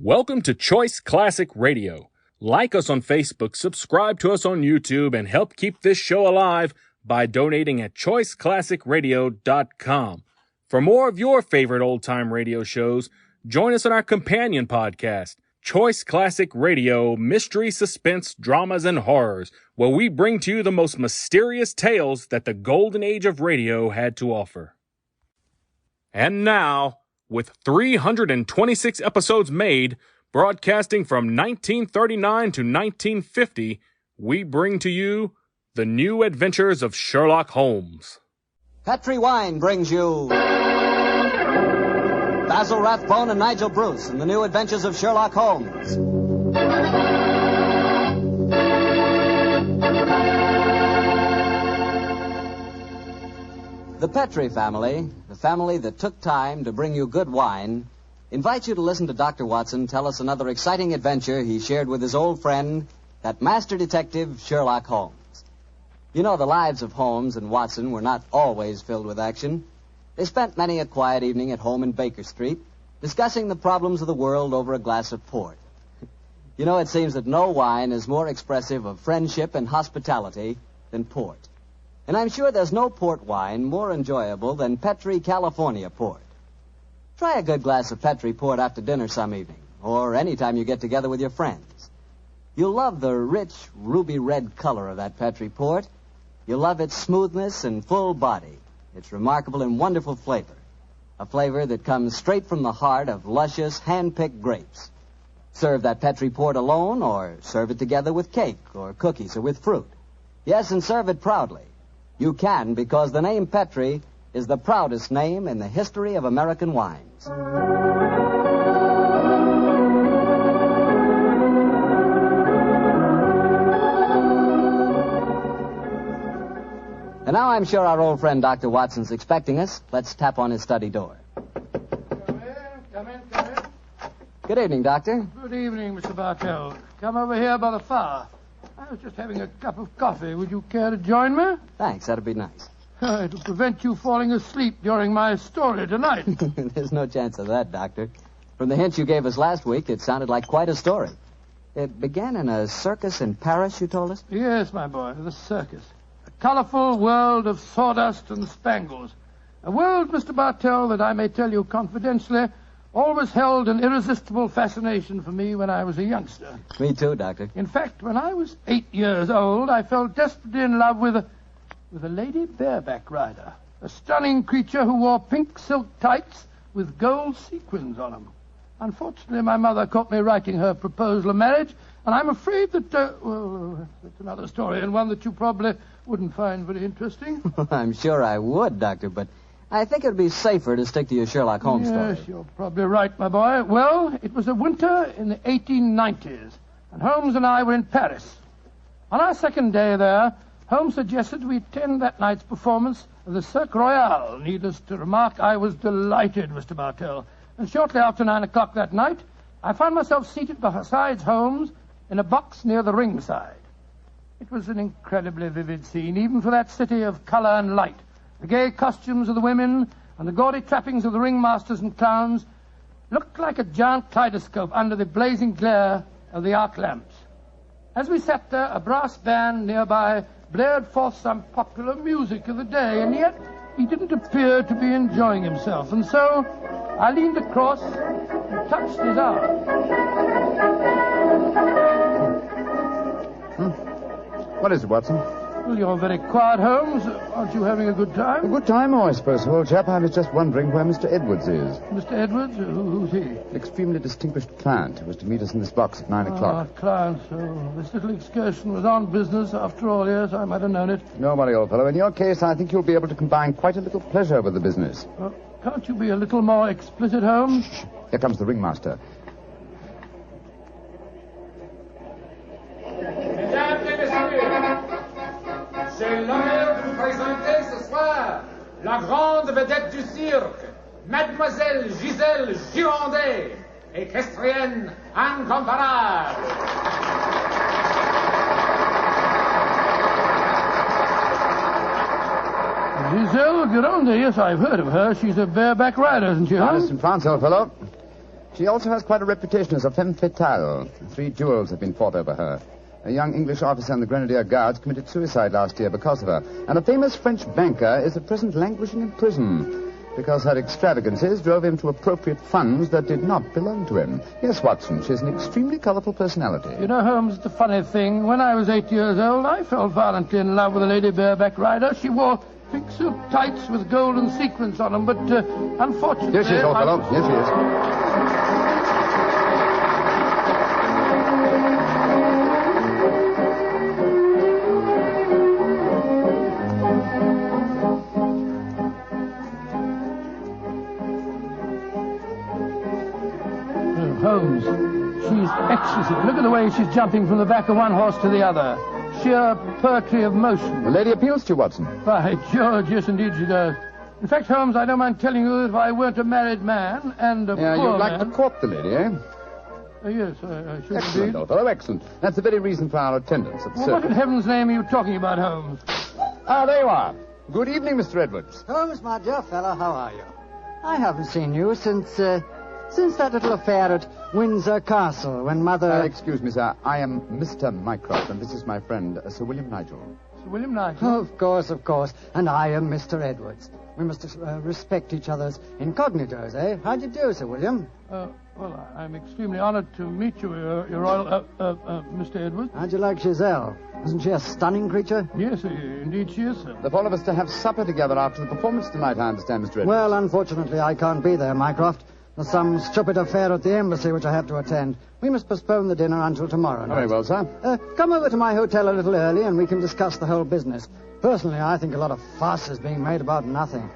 Welcome to Choice Classic Radio. Like us on Facebook, subscribe to us on YouTube, and help keep this show alive by donating at choiceclassicradio.com. For more of your favorite old-time radio shows, join us on our companion podcast, Choice Classic Radio, Mystery, Suspense, Dramas, and Horrors, where we bring to you the most mysterious tales that the golden age of radio had to offer. And now, with 326 episodes made, broadcasting from 1939 to 1950, we bring to you The New Adventures of Sherlock Holmes. Petri Wine brings you Basil Rathbone and Nigel Bruce in The New Adventures of Sherlock Holmes. The Petri family, the family that took time to bring you good wine, invites you to listen to Dr. Watson tell us another exciting adventure he shared with his old friend, that master detective, Sherlock Holmes. You know, the lives of Holmes and Watson were not always filled with action. They spent many a quiet evening at home in Baker Street, discussing the problems of the world over a glass of port. You know, it seems that no wine is more expressive of friendship and hospitality than port. And I'm sure there's no port wine more enjoyable than Petri California port. Try a good glass of Petri port after dinner some evening, or any time you get together with your friends. You'll love the rich, ruby red color of that Petri port. You'll love its smoothness and full body, its remarkable and wonderful flavor, a flavor that comes straight from the heart of luscious, hand-picked grapes. Serve that Petri port alone, or serve it together with cake or cookies or with fruit. Yes, and serve it proudly. You can, because the name Petri is the proudest name in the history of American wines. And now I'm sure our old friend Dr. Watson's expecting us. Let's tap on his study door. Come in. Good evening, Doctor. Good evening, Mr. Bartell. Come over here by the fire. I was just having a cup of coffee. Would you care to join me? Thanks, that'd be nice. It'll prevent you falling asleep during my story tonight. There's no chance of that, Doctor. From the hints you gave us last week, it sounded like quite a story. It began in a circus in Paris, you told us? Yes, my boy, the circus. A colorful world of sawdust and spangles. A world, Mr. Bartell, that I may tell you confidentially, always held an irresistible fascination for me when I was a youngster. Me too, Doctor. In fact, when I was 8 years old, I fell desperately in love with a lady bareback rider, a stunning creature who wore pink silk tights with gold sequins on them. Unfortunately, my mother caught me writing her proposal of marriage, and I'm afraid that, that's another story, and one that you probably wouldn't find very interesting. I'm sure I would, Doctor, but I think it would be safer to stick to your Sherlock Holmes story. Yes, you're probably right, my boy. Well, it was a winter in the 1890s, and Holmes and I were in Paris. On our second day there, Holmes suggested we attend that night's performance of the Cirque Royale. Needless to remark, I was delighted, Mr. Bartell. And shortly after 9 o'clock that night, I found myself seated beside Holmes in a box near the ringside. It was an incredibly vivid scene, even for that city of color and light. The gay costumes of the women and the gaudy trappings of the ringmasters and clowns looked like a giant kaleidoscope under the blazing glare of the arc lamps. As we sat there, a brass band nearby blared forth some popular music of the day, and yet he didn't appear to be enjoying himself. And so I leaned across and touched his arm. What is it, Watson? Well, you're very quiet, Holmes. Aren't you having a good time? A good time, I suppose, old chap. I was just wondering where Mr. Edwards is. Mr. Edwards? Who's he? An extremely distinguished client who was to meet us in this box at 9 o'clock. Client. So this little excursion was on business after all. Yes, I might have known it. No worry, old fellow. In your case, I think you'll be able to combine quite a little pleasure with the business. Well, can't you be a little more explicit, Holmes? Shh. Here comes the ringmaster. J'ai l'honneur de vous présenter ce soir la grande vedette du cirque, Mademoiselle Gisèle Girondet, équestrienne incomparable. Giselle Gironde, yes, I've heard of her. She's a bareback rider, isn't she, huh? Honest in France, old fellow. She also has quite a reputation as a femme fatale. 3 duels have been fought over her. A young English officer in the Grenadier Guards committed suicide last year because of her. And a famous French banker is at present languishing in prison because her extravagances drove him to appropriate funds that did not belong to him. Yes, Watson, she's an extremely colorful personality. You know, Holmes, the funny thing, when I was 8 years old, I fell violently in love with a lady bareback rider. She wore pink suit tights with golden sequins on them, but unfortunately... Here she is, old fellow. Here she is. Holmes, she's exquisite. Look at the way she's jumping from the back of one horse to the other. Sheer poetry of motion. The lady appeals to you, Watson. By George, yes, indeed she does. In fact, Holmes, I don't mind telling you that if I weren't a married man and a poor You'd like man... to court the lady, eh? Yes, I should Excellent, indeed. old fellow, excellent. That's the very reason for our attendance at the Well, what in circus. heaven's name are you talking about, Holmes? Ah, there you are. Good evening, Mr. Edwards. Holmes, my dear fellow, how are you? I haven't seen you since that little affair at Windsor Castle when Mother... Excuse me, sir. I am Mr. Mycroft, and this is my friend, Sir William Nigel. Sir William Nigel? Oh, of course. And I am Mr. Edwards. We must respect each other's incognitos, eh? How do you do, Sir William? Well, I'm extremely honored to meet you, Your Royal... Mr. Edwards. How'd you like Giselle? Isn't she a stunning creature? Yes, indeed she is, sir. The four of us to have supper together after the performance tonight, I understand, Mr. Edwards. Well, unfortunately, I can't be there, Mycroft. There's some stupid affair at the embassy which I have to attend. We must postpone the dinner until tomorrow night. Very well, sir. Come over to my hotel a little early and we can discuss the whole business. Personally, I think a lot of fuss is being made about nothing.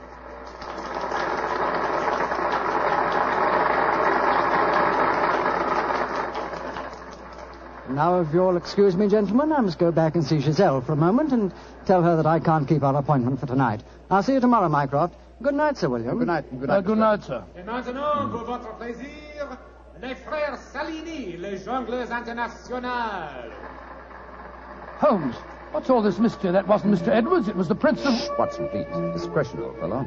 Now, if you'll excuse me, gentlemen, I must go back and see Giselle for a moment and tell her that I can't keep our appointment for tonight. I'll see you tomorrow, Mycroft. Good night, Sir William. Good night. Good night, Good night, sir. Et maintenant, pour votre plaisir, les frères Salini, les jongleurs internationaux. Holmes, what's all this mystery? That wasn't Mr. Edwards, it was the Prince of... Watson, please. Discretion, old fellow.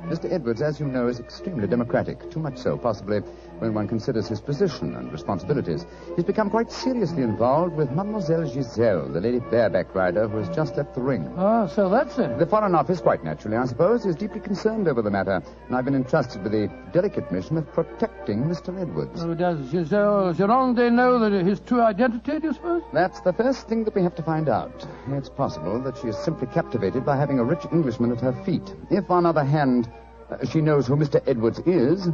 Mr. Edwards, as you know, is extremely democratic. Too much so, possibly, when one considers his position and responsibilities. He's become quite seriously involved with Mademoiselle Giselle, the lady bareback rider who has just left the ring. Oh, so that's it. The Foreign Office, quite naturally, I suppose, is deeply concerned over the matter, and I've been entrusted with the delicate mission of protecting Mr. Edwards. Oh, does Giselle Gironde know that his true identity, do you suppose? That's the first thing that we have to find out. It's possible that she is simply captivated by having a rich Englishman at her feet. If, on the other hand, she knows who Mr. Edwards is,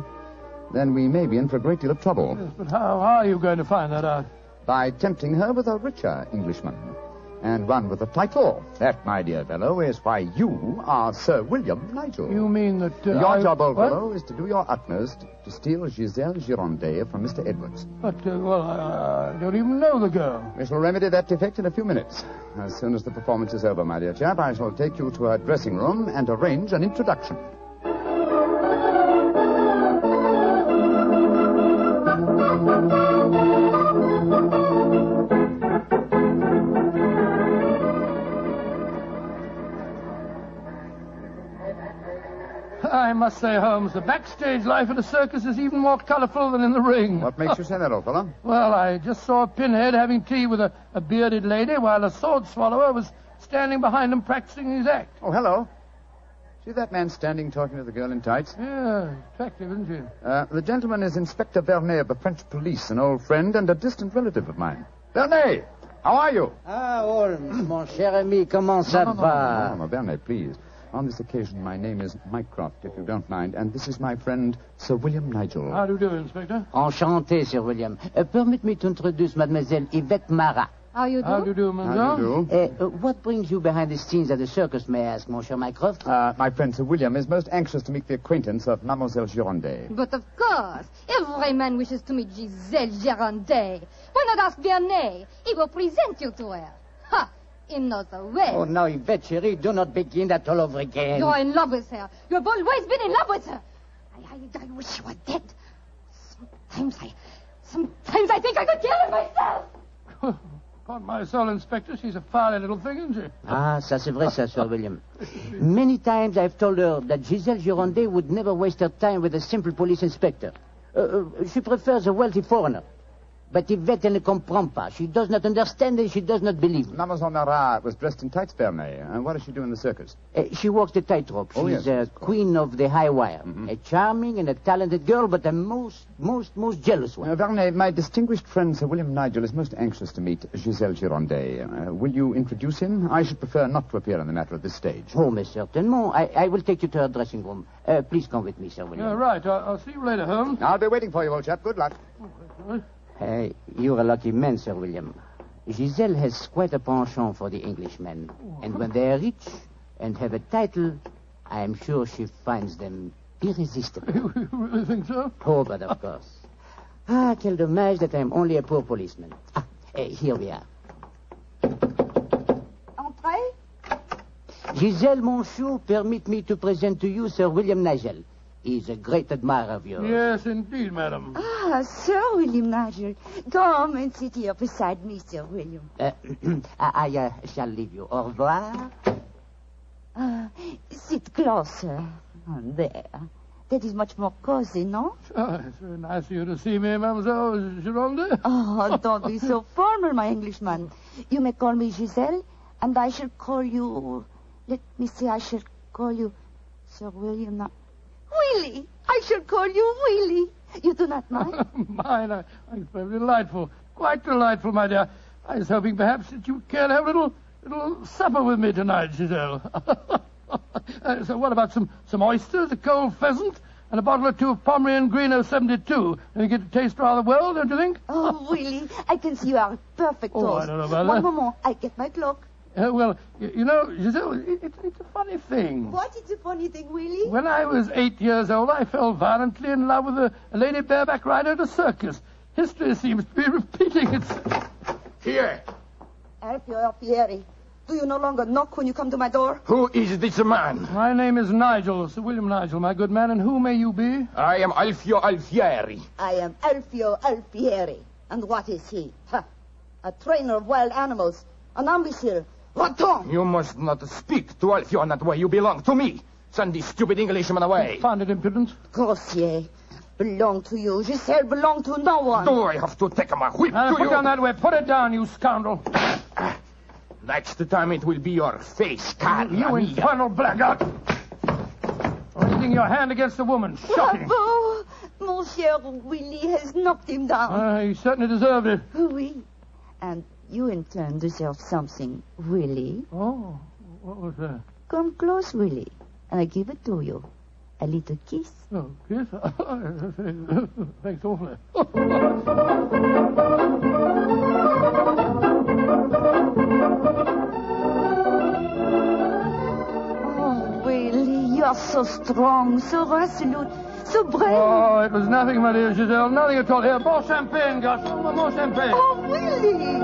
then we may be in for a great deal of trouble. Yes, but how are you going to find that out? By tempting her with a richer Englishman. And one with a title. That, my dear fellow, is why you are Sir William Nigel. You mean that... Your job, old what? fellow, is to do your utmost to steal Giselle Gironde from Mr. Edwards. But, I don't even know the girl. We shall remedy that defect in a few minutes. As soon as the performance is over, my dear chap, I shall take you to her dressing room and arrange an introduction. I must say, Holmes, the backstage life at a circus is even more colorful than in the ring. What makes you say that, old fellow? Well, I just saw a pinhead having tea with a bearded lady while a sword swallower was standing behind him practicing his act. Oh, hello. See that man standing talking to the girl in tights? Yeah, attractive, isn't she? The gentleman is Inspector Vernet of the French police, an old friend and a distant relative of mine. Vernet, how are you? Ah, Holmes, mon cher ami, comment ça va? No, Vernet, please. On this occasion, my name is Mycroft, if you don't mind, and this is my friend, Sir William Nigel. How do you do, Inspector? Enchanté, Sir William. Permit me to introduce Mademoiselle Yvette Marat. How you do? How do you do, How mademoiselle? do you do? What brings you behind the scenes at the circus, may I ask, Monsieur Mycroft? My friend Sir William is most anxious to make the acquaintance of Mademoiselle Gironde. But of course, every man wishes to meet Giselle Gironde. Why not ask Vernet? He will present you to her. Ha! He knows the way. Oh, now, Yvette, chérie, do not begin that all over again. You're in love with her. You've always been in love with her. I wish you were dead. Sometimes I think I could kill her myself. Upon my soul, Inspector, she's a fiery little thing, isn't she? Ah, ça c'est vrai, ça, Sir William. Many times I've told her that Giselle Gironde would never waste her time with a simple police inspector. She prefers a wealthy foreigner. But Yvette, elle ne comprend pas. She does not understand and she does not believe. Mademoiselle Marat was dressed in tights, Vernet. And what does she do in the circus? She walks the tightrope. She's yes, queen of the high wire. A charming and a talented girl, but a most jealous one. Vernet, my distinguished friend Sir William Nigel is most anxious to meet Giselle Girondet. Will you introduce him? I should prefer not to appear on the matter at this stage. Oh, mais certainement. I will take you to her dressing room. Please come with me, Sir William. Yeah, right. I'll see you later, Holmes. I'll be waiting for you, old chap. Good luck. You're a lucky man, Sir William. Giselle has quite a penchant for the Englishmen. And when they are rich and have a title, I am sure she finds them irresistible. You really think so? Oh, but of course. Quel dommage that I am only a poor policeman. Here we are. Entrez. Giselle, monsieur, permit me to present to you Sir William Nigel. He's a great admirer of yours. Yes, indeed, madam. Sir William Nigel. Come and sit here beside me, Sir William. I shall leave you. Au revoir. Sit closer. There. That is much more cozy, no? It's very nice of you to see me, Mademoiselle Gironde. Oh, don't be so formal, my Englishman. You may call me Giselle, and I shall call you... Let me see, I shall call you Sir William... Willie! I shall call you Willie. You do not mind? Mine, it's very delightful. Quite delightful, my dear. I was hoping perhaps that you care to have a little supper with me tonight, Giselle. So what about some oysters, a cold pheasant, and a bottle or two of Pomeranian Green 072? And you get to taste rather well, don't you think? Oh, Willie, I can see you are a perfect host. I don't know about One that. moment, I get my cloak. Well, you know, Giselle, it's a funny thing. What is a funny thing, Willie? When I was 8 years old, I fell violently in love with a lady bareback rider at a circus. History seems to be repeating itself. Here. Alfieri, do you no longer knock when you come to my door? Who is this man? My name is Nigel, Sir William Nigel, my good man, and who may you be? I am Alfio Alfieri. I am Alfio Alfieri. And what is he? A trainer of wild animals. An imbecile. Va-t'en! You must not speak to Alfio in that way. You belong to me. Send this stupid Englishman away. Found it impudent. Grossier. Belong to you. Giselle belong to no one. Do I have to take my whip Now, to put you? down that way. Put it down, you scoundrel. Next time it will be your face, Carla. You infernal blackguard. Raising your hand against a woman. Shocking. Bravo! Mon cher Willie has knocked him down. He certainly deserved it. Oui. And you in turn deserve something, Willie. Oh, what was that? Come close, Willie, and I give it to you. A little kiss. Oh, kiss? Thanks awfully. Oh, Willie, you are so strong, so resolute, so brave. Oh, it was nothing, my dear Giselle. Nothing at all. Here, more champagne, Gus. More champagne. Oh, Willie!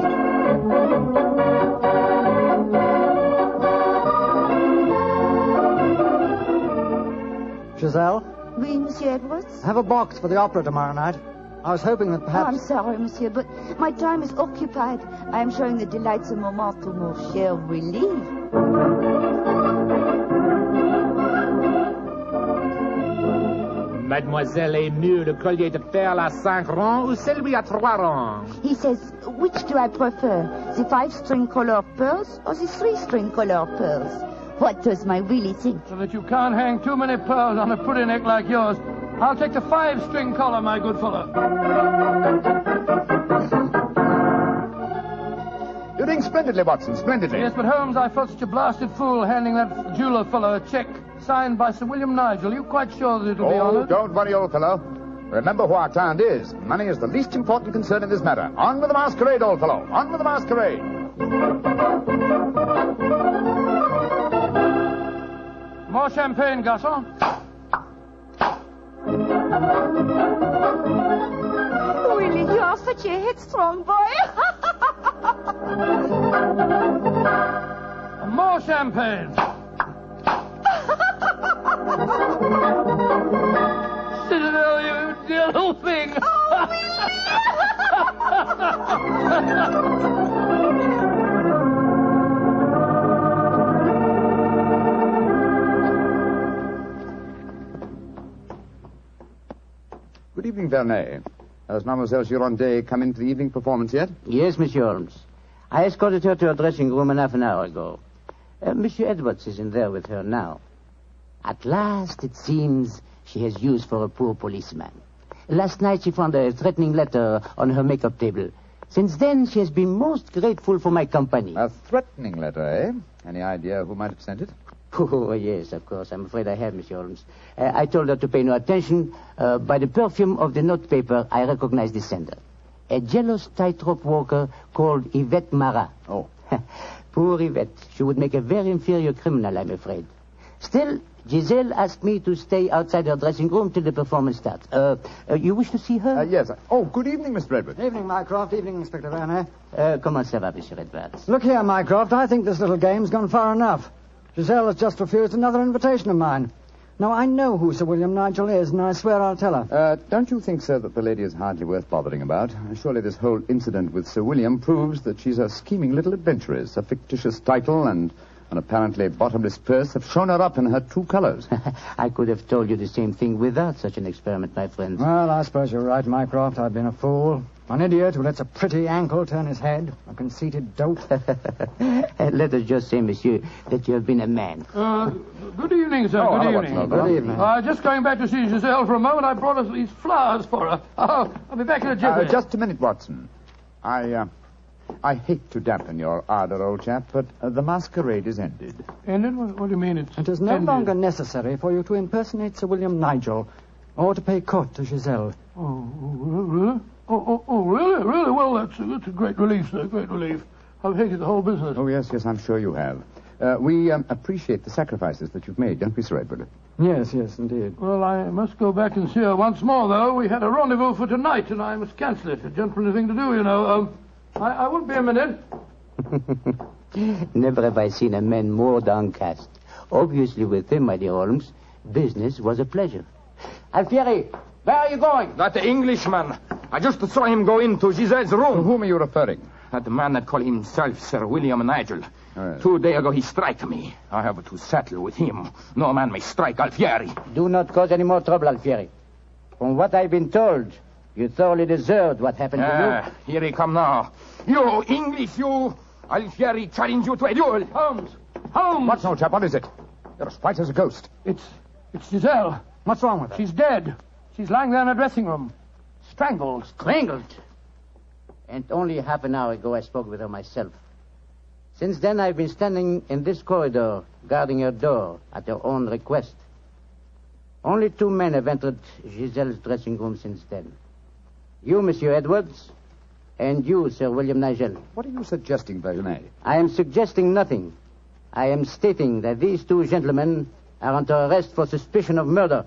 Giselle, Oui, Monsieur Edwards? have a box for the opera tomorrow night. I was hoping that Oh, perhaps... I'm sorry, Monsieur, but my time is occupied. I am showing the delightsome moment to mon cher Willie. Mademoiselle est mieux le collier de perles à 5 rangs ou celui à 3 rangs? He says, which do I prefer, the 5-string color pearls or the 3-string color pearls? What does my Willie think? So that you can't hang too many pearls on a pretty neck like yours. I'll take the 5-string collar, my good fellow. You're doing splendidly, Watson, splendidly. Yes, but Holmes, I felt such a blasted fool handing that jeweler fellow a check signed by Sir William Nigel. You quite sure that it'll be honored? Don't worry, old fellow. Remember who our client is. Money is the least important concern in this matter. On with the masquerade, old fellow. On with the masquerade. More champagne, garçon. Willie, you are such a headstrong boy. More champagne. Citadel, you dear little thing. Oh, Good evening, Vernet. Has Mademoiselle Girondet come into the evening performance yet? Yes, Monsieur Holmes. I escorted her to her dressing room half an hour ago. Monsieur Edwards is in there with her now. At last, it seems, she has used for a poor policeman. Last night, she found a threatening letter on her makeup table. Since then, she has been most grateful for my company. A threatening letter, eh? Any idea who might have sent it? Oh, yes, of course. I'm afraid I have, Monsieur Holmes. I told her to pay no attention. By the perfume of the note paper, I recognized the sender. A jealous tightrope walker called Yvette Marat. Oh. Poor Yvette. She would make a very inferior criminal, I'm afraid. Still, Giselle asked me to stay outside her dressing room till the performance starts. You wish to see her? Yes. Oh, good evening, Mr. Edwards. Evening, Mycroft. Evening, Inspector Vernet. Comment ça va, Monsieur Edwards? Look here, Mycroft. I think this little game's gone far enough. Giselle has just refused another invitation of mine. Now, I know who Sir William Nigel is, and I swear I'll tell her. Don't you think, sir, that the lady is hardly worth bothering about? Surely this whole incident with Sir William proves that she's a scheming little adventuress. A fictitious title and an apparently bottomless purse have shown her up in her true colors. I could have told you the same thing without such an experiment, my friend. Well, I suppose you're right, Mycroft. I've been a fool. An idiot who lets a pretty ankle turn his head. A conceited dolt. Let us just say, monsieur, that you have been a man. Good evening, sir. Good evening. Good evening. Just going back to see Giselle for a moment, I brought us these flowers for her. I'll be back in a jiffy. Just a minute, Watson. I hate to dampen your ardor, old chap, but the masquerade is ended. Ended? What do you mean It is no longer necessary for you to impersonate Sir William Nigel or to pay court to Giselle. Oh, really? Really? Really? Well, that's a great relief, sir. Great relief. I've hated the whole business. Oh, yes, I'm sure you have. We appreciate the sacrifices that you've made, don't we, Sir Edward? Yes, indeed. Well, I must go back and see her once more, though. We had a rendezvous for tonight, and I must cancel it. A gentlemanly thing to do, you know. I won't be a minute. Never have I seen a man more downcast. Obviously, with him, my dear Holmes, business was a pleasure. Alfieri, where are you going? That Englishman. I just saw him go into Giselle's room. To whom are you referring? That man that called himself Sir William Nigel. Oh, yes. 2 days ago, he struck me. I have to settle with him. No man may strike Alfieri. Do not cause any more trouble, Alfieri. From what I've been told, you thoroughly deserved what happened to you. Here he come now. You, English, you. Alfieri challenge you to a duel. Holmes! What, old chap? What is it? You're as white as a ghost. It's Giselle. What's wrong with her? She's dead. She's lying there in her dressing room. Strangled. Strangled? And only half an hour ago I spoke with her myself. Since then I've been standing in this corridor, guarding her door at her own request. Only 2 men have entered Giselle's dressing room since then. You, Monsieur Edwards, and you, Sir William Nigel. What are you suggesting, Vernet? I am suggesting nothing. I am stating that these 2 gentlemen are under arrest for suspicion of murder.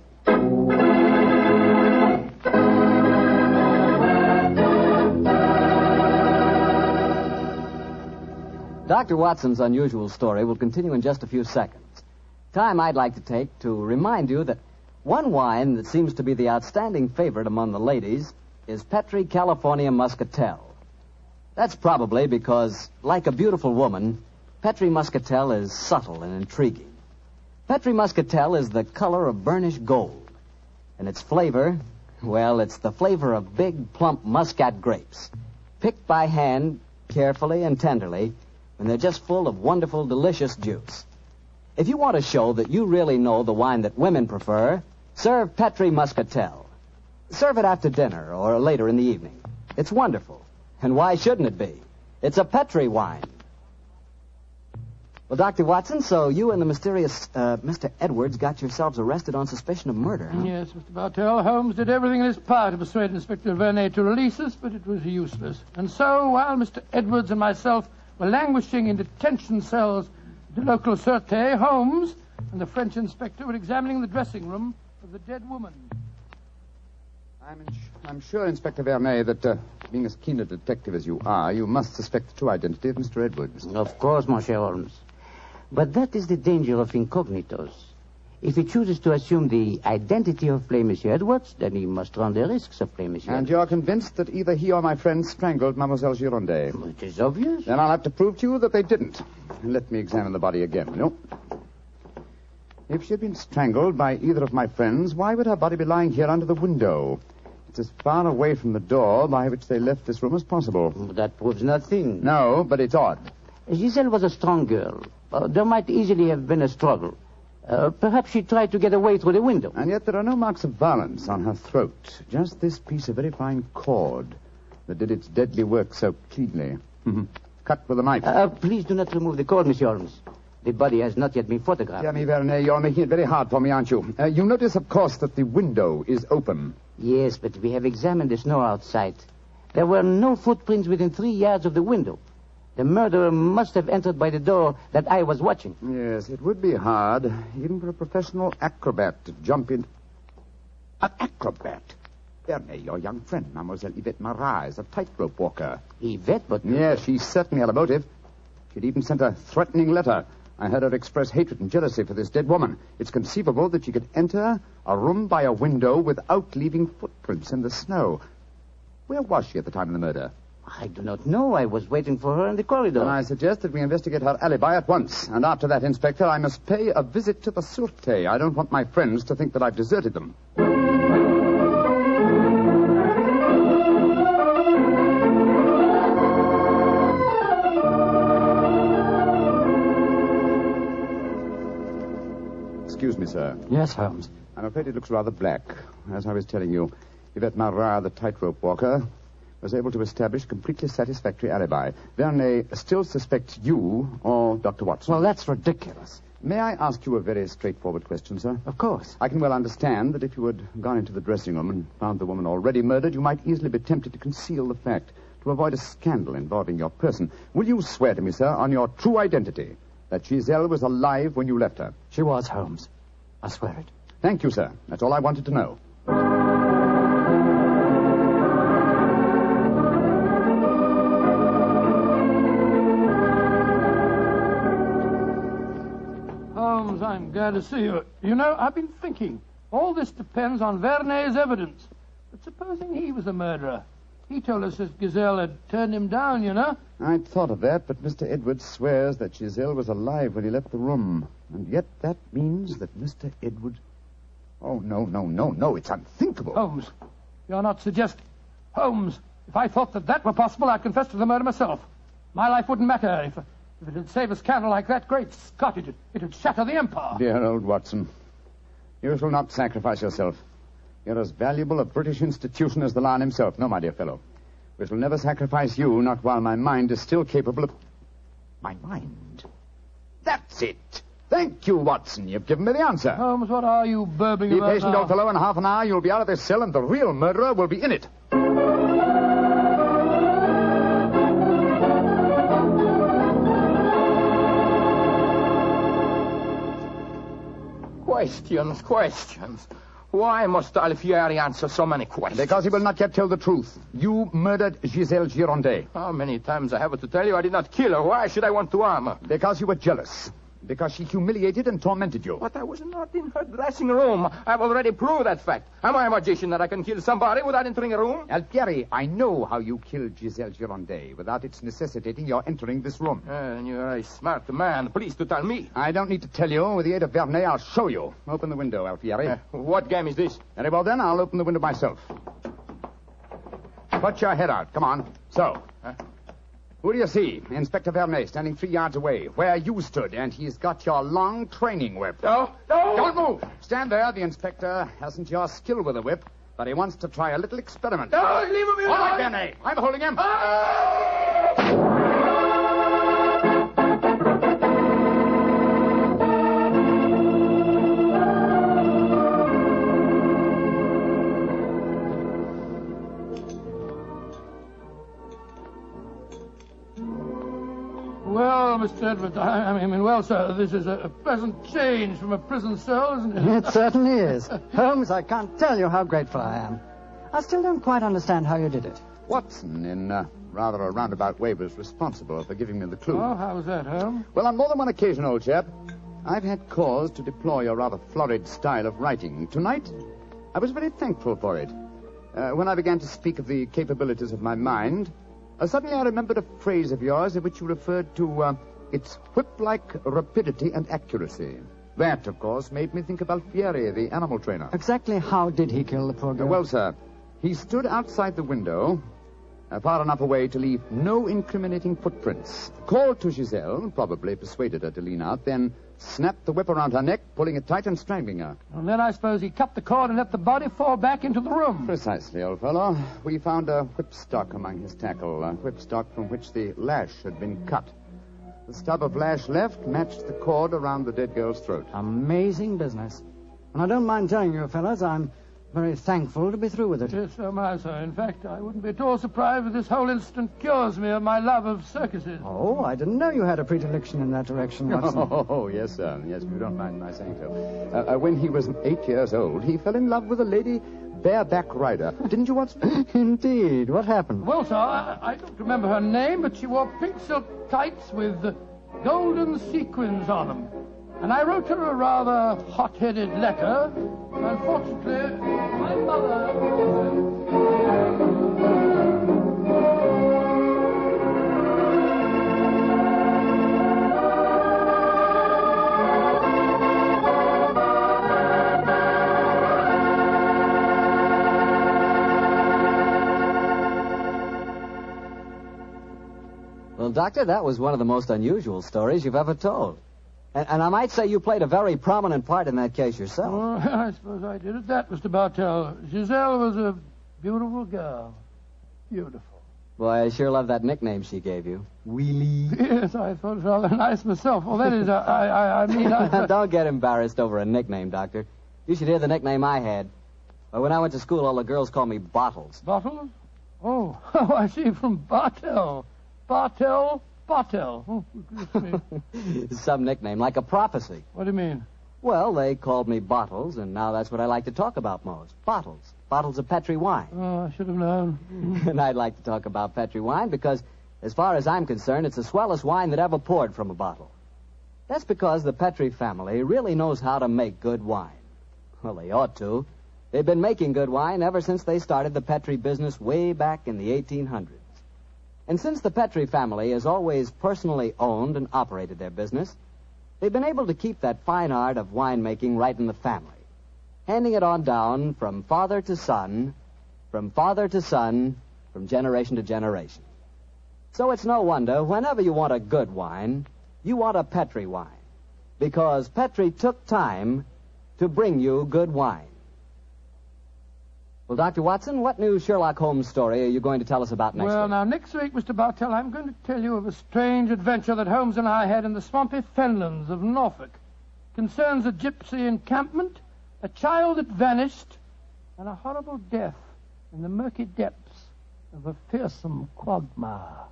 Dr. Watson's unusual story will continue in just a few seconds. Time I'd like to take to remind you that one wine that seems to be the outstanding favorite among the ladies is Petri California Muscatel. That's probably because, like a beautiful woman, Petri Muscatel is subtle and intriguing. Petri Muscatel is the color of burnished gold. And its flavor, well, it's the flavor of big, plump Muscat grapes, picked by hand, carefully and tenderly, when they're just full of wonderful, delicious juice. If you want to show that you really know the wine that women prefer, serve Petri Muscatel. Serve it after dinner or later in the evening. It's wonderful. And why shouldn't it be? It's a Petri wine. Well, Dr. Watson, so you and the mysterious Mr. Edwards got yourselves arrested on suspicion of murder, huh? Yes, Mr. Bartell. Holmes did everything in his power to persuade Inspector Vernet to release us, but it was useless. And so, while Mr. Edwards and myself were languishing in detention cells at the local Sûreté, Holmes and the French inspector were examining the dressing room of the dead woman. I'm sure, Inspector Vernet, that being as keen a detective as you are, you must suspect the true identity of Mr. Edwards. Of course, Monsieur Holmes. But that is the danger of incognitos. If he chooses to assume the identity of plain Monsieur Edwards, then he must run the risks of plain Monsieur And Edwards. you're convinced that either he or my friend strangled Mademoiselle Girondet? It is obvious. Then I'll have to prove to you that they didn't. Let me examine the body again, will you? If she had been strangled by either of my friends, why would her body be lying here under the window? kept as far away from the door by which they left this room as possible. That proves nothing. No, but it's odd. Giselle was a strong girl. There might easily have been a struggle. Perhaps she tried to get away through the window. And yet there are no marks of violence on her throat. Just this piece of very fine cord that did its deadly work so cleanly. Cut with a knife. Please do not remove the cord, Monsieur Holmes. The body has not yet been photographed. Dear me, Vernet, you're making it very hard for me, aren't you? You notice, of course, that the window is open. Yes, but we have examined the snow outside. There were no footprints within 3 yards of the window. The murderer must have entered by the door that I was watching. Yes, it would be hard, even for a professional acrobat, to jump in. An acrobat? Vernet, your young friend, Mademoiselle Yvette Marat, is a tightrope walker. Yvette, but... Yes, she certainly had a motive. She'd even sent a threatening letter. I heard her express hatred and jealousy for this dead woman. It's conceivable that she could enter a room by a window without leaving footprints in the snow. Where was she at the time of the murder? I do not know. I was waiting for her in the corridor. And I suggest that we investigate her alibi at once. And after that, Inspector, I must pay a visit to the Sûreté. I don't want my friends to think that I've deserted them. Excuse me, sir. Yes, Holmes. I'm afraid it looks rather black. As I was telling you, Yvette Marat, the tightrope walker, was able to establish a completely satisfactory alibi. Vernet still suspects you or Dr. Watson. Well, that's ridiculous. May I ask you a very straightforward question, sir? Of course. I can well understand that if you had gone into the dressing room and found the woman already murdered, you might easily be tempted to conceal the fact, to avoid a scandal involving your person. Will you swear to me, sir, on your true identity, that Giselle was alive when you left her? She was, Holmes. I swear it. Thank you, sir. That's all I wanted to know. Holmes, I'm glad to see you. You know, I've been thinking. All this depends on Vernet's evidence. But supposing he was the murderer. He told us that Giselle had turned him down, you know. I'd thought of that, but Mr. Edwards swears that Giselle was alive when he left the room. And yet that means that Mr. Edwards... Oh, no. It's unthinkable. Holmes, you're not suggesting... Holmes, if I thought that were possible, I'd confess to the murder myself. My life wouldn't matter if it'd save a scandal like that. Great Scott, it'd shatter the empire. Dear old Watson, you shall not sacrifice yourself. You're as valuable a British institution as the Lion himself. No, my dear fellow. We shall never sacrifice you, not while my mind is still capable of... My mind? That's it. Thank you, Watson. You've given me the answer. Holmes, what are you burbling about now? Be patient, old fellow. In half an hour, you'll be out of this cell, and the real murderer will be in it. Questions. Why must Alfieri answer so many questions? Because he will not yet tell the truth. You murdered Giselle Girondet. How many times I have to tell you I did not kill her? Why should I want to harm her? Because you were jealous. Because she humiliated and tormented you. But I was not in her dressing room. I've already proved that fact. Am I a magician that I can kill somebody without entering a room? Alfieri, I know how you killed Giselle Girondet without its necessitating your entering this room. You're a smart man. Please to tell me. I don't need to tell you. With the aid of Vernet, I'll show you. Open the window, Alfieri. What game is this? Very well, then. I'll open the window myself. Put your head out. Come on. So. Who do you see? Inspector Vernet standing 3 yards away, where you stood, and he's got your long training whip. No! Don't move! Stand there. The inspector hasn't your skill with a whip, but he wants to try a little experiment. No, leave him alone! All right, Vernet. I'm holding him. Well, Mr. Edwards, I mean, well, sir, this is a pleasant change from a prison cell, isn't it? It certainly is. Holmes, I can't tell you how grateful I am. I still don't quite understand how you did it. Watson, in rather a roundabout way, was responsible for giving me the clue. Oh, how was that, Holmes? Well, on more than one occasion, old chap, I've had cause to deplore your rather florid style of writing. Tonight, I was very thankful for it. When I began to speak of the capabilities of my mind... suddenly I remembered a phrase of yours in which you referred to its whip-like rapidity and accuracy. That, of course, made me think of Alfieri, the animal trainer. Exactly how did he kill the poor girl? Well, sir, He stood outside the window, far enough away to leave no incriminating footprints. Called to Giselle, probably persuaded her to lean out, then snapped the whip around her neck, pulling it tight and strangling her. And then I suppose he cut the cord and let the body fall back into the room. Precisely, old fellow. We found a whipstock among his tackle, a whipstock from which the lash had been cut. The stub of lash left matched the cord around the dead girl's throat. Amazing business. And I don't mind telling you, fellas, I'm very thankful to be through with it. Yes, so am I, sir. In fact, I wouldn't be at all surprised if this whole incident cures me of my love of circuses. Oh, I didn't know you had a predilection in that direction, Watson. Oh, yes, sir. Yes, if you don't mind my saying so. When he was 8 years old, he fell in love with a lady bareback rider. Didn't you, Watson? Indeed. What happened? Well, sir, I don't remember her name, but she wore pink silk tights with golden sequins on them. And I wrote her a rather hot-headed letter. Unfortunately, my mother... Well, Doctor, that was one of the most unusual stories you've ever told. And I might say you played a very prominent part in that case yourself. Oh, I suppose I did at that, Mr. Bartell. Giselle was a beautiful girl. Beautiful. Boy, I sure love that nickname she gave you. Wheelie. Yes, I thought it was rather nice myself. Well, that is, I mean... Don't get embarrassed over a nickname, Doctor. You should hear the nickname I had. When I went to school, all the girls called me Bottles. Bottles? Oh, I see, from Bartell. Bartell. Oh, goodness me. Some nickname, like a prophecy. What do you mean? Well, they called me Bottles, and now that's what I like to talk about most. Bottles. Bottles of Petri wine. Oh, I should have known. And I'd like to talk about Petri wine because, as far as I'm concerned, it's the swellest wine that ever poured from a bottle. That's because the Petri family really knows how to make good wine. Well, they ought to. They've been making good wine ever since they started the Petri business way back in the 1800s. And since the Petri family has always personally owned and operated their business, they've been able to keep that fine art of winemaking right in the family, handing it on down from father to son, from generation to generation. So it's no wonder, whenever you want a good wine, you want a Petri wine, because Petri took time to bring you good wine. Well, Dr. Watson, what new Sherlock Holmes story are you going to tell us about next week? Well, now, next week, Mr. Bartell, I'm going to tell you of a strange adventure that Holmes and I had in the swampy fenlands of Norfolk. It concerns a gypsy encampment, a child that vanished, and a horrible death in the murky depths of a fearsome quagmire.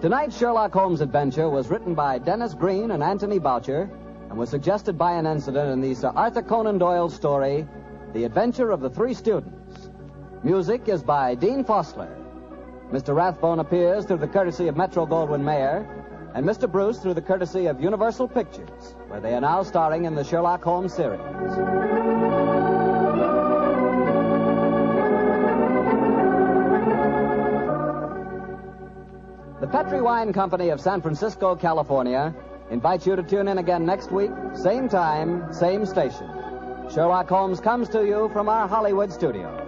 Tonight's Sherlock Holmes adventure was written by Dennis Green and Anthony Boucher and was suggested by an incident in the Sir Arthur Conan Doyle story, The Adventure of the Three Students. Music is by Dean Fosler. Mr. Rathbone appears through the courtesy of Metro-Goldwyn-Mayer, and Mr. Bruce through the courtesy of Universal Pictures, where they are now starring in the Sherlock Holmes series. The Petri Wine Company of San Francisco, California, invites you to tune in again next week, same time, same station. Sherlock Holmes comes to you from our Hollywood studios.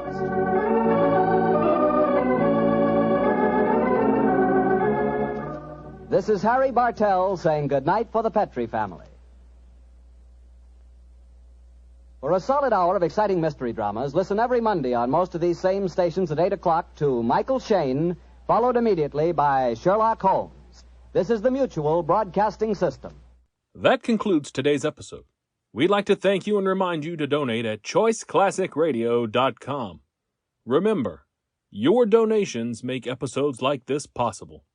This is Harry Bartell saying goodnight for the Petri family. For a solid hour of exciting mystery dramas, listen every Monday on most of these same stations at 8 o'clock to Michael Shayne, followed immediately by Sherlock Holmes. This is the Mutual Broadcasting System. That concludes today's episode. We'd like to thank you and remind you to donate at choiceclassicradio.com. Remember, your donations make episodes like this possible.